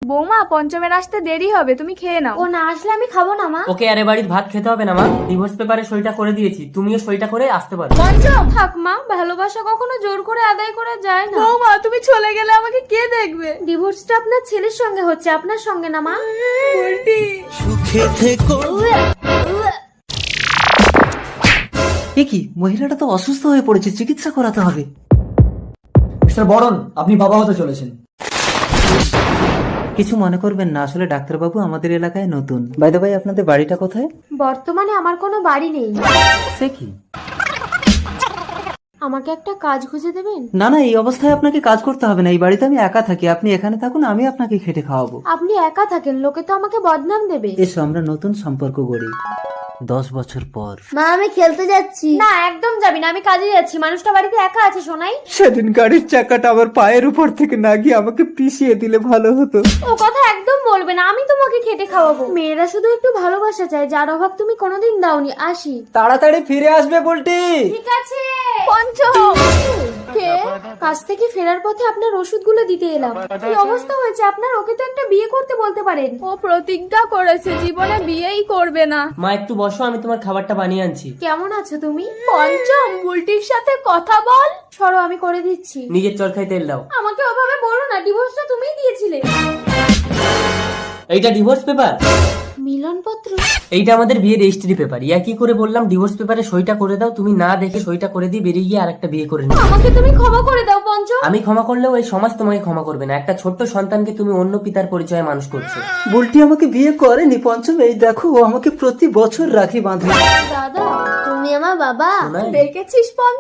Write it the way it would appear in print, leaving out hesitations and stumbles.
বৌমা পঞ্চমের আসতে দেরি হবে, তুমি খেয়ে নাও। ও না আসলে আমি খাবো না মা। ওকে আরে বাড়ির ভাত খেতে হবে না মা, ডিভোর্স পেপারে সইটা করে দিয়েছি, তুমিও সইটা করে আসতে পারো। পঞ্চম থাক মা, ভালোবাসা কখনো জোর করে আদায় করা যায় না। বৌমা তুমি চলে গেলে আমাকে কে দেখবে? ডিভোর্সটা আপনার ছেলের সঙ্গে হচ্ছে, আপনার সঙ্গে না মা। বুলটি সুখে থেকো। এ কি, মহিলাটা তো অসুস্থ হয়ে পড়েছে, চিকিৎসা করাতে হবে। মিস্টার বরণ, আপনি বাবা হতে চলেছেন। কিছু মনে করবেন না, আসলে ডাক্তারবাবু আমাদের এলাকায় নতুন। বাই দ্য বাই, আপনাদের বাড়িটা কোথায়? বর্তমানে আমার কোনো বাড়ি নেই। সে কি? আমাকে একটা কাজ খুঁজে দেবেন? না না, এই অবস্থায় আপনাকে কাজ করতে হবে না, এই বাড়িতে আমি একা থাকি, আপনি এখানে থাকুন, আমি আপনাকে খেটে খাওয়াবো। আপনি একা থাকেন, লোকে তো আমাকে বদনাম দেবে। এসো আমরা নতুন সম্পর্ক গড়ি 10 বছর পর। মা আমি খেলতে যাচ্ছি। না একদম যাবি না, আমি কাজে যাচ্ছি। মানুষটা বাড়িতে একা আছে শোনাই। সেদিন গাড়ির চাকাটা আমার পায়ের উপর থেকে না গিয়ে আমাকে পিষিয়ে দিলে ভালো হতো। ও কথা একদম বলবে না, আমি তোমাকে খেটে খাওয়াবো। মেয়েরা শুধু একটু ভালোবাসা চায়, যার অভাব তুমি কোনোদিন দাওনি। আসি। তাড়াতাড়ি ফিরে আসবে বলটি। ঠিক আছে। পঞ্চম কে? কাজ থেকে ফেরার পথে আপনার ওষুধগুলো দিতে এলাম। কি অবস্থা হয়েছে আপনার? ওকে তো একটা বিয়ে করতে বলতে পারেন। ও প্রতিজ্ঞা করেছে জীবনে বিয়েই করবে না। মা একটু বসো, আমি তোমার খাবারটা বানিয়ে আনছি। কেমন আছো তুমি? পঞ্চম বুলটির সাথে কথা বল। সরো আমি করে দিচ্ছি। নিজের চরকায় তেল দাও। আমাকে ওভাবে বলো না, ডিভোর্সটা তুমিই দিয়েছিলে। এইটা ডিভোর্স পেপার? মিলনপত্র? এইটা আমাদের বিয়ে রেজিস্ট্রি পেপার। ইয়া কি করে বললাম ডিভোর্স পেপারে সইটা করে দাও, তুমি না দেখে সইটা করে দিয়ে বেরিয়ে গিয়ে আরেকটা বিয়ে করে নিও। আমাকে তুমি ক্ষমা করে দাও পঞ্চম। আমি ক্ষমা করলেও এই সমাজ তোমাকে ক্ষমা করবে না। একটা ছোট্ট সন্তানকে তুমি অন্য পিতার পরিচয়ে মানুষ করছো। বুলটি আমাকে বিয়ে করেনি পঞ্চম, এই দেখো ও আমাকে প্রতি বছর রাখি বাঁধে। দাদা তুমি আমার বাবা। শোনাই? দেখেছিস পঞ্চম?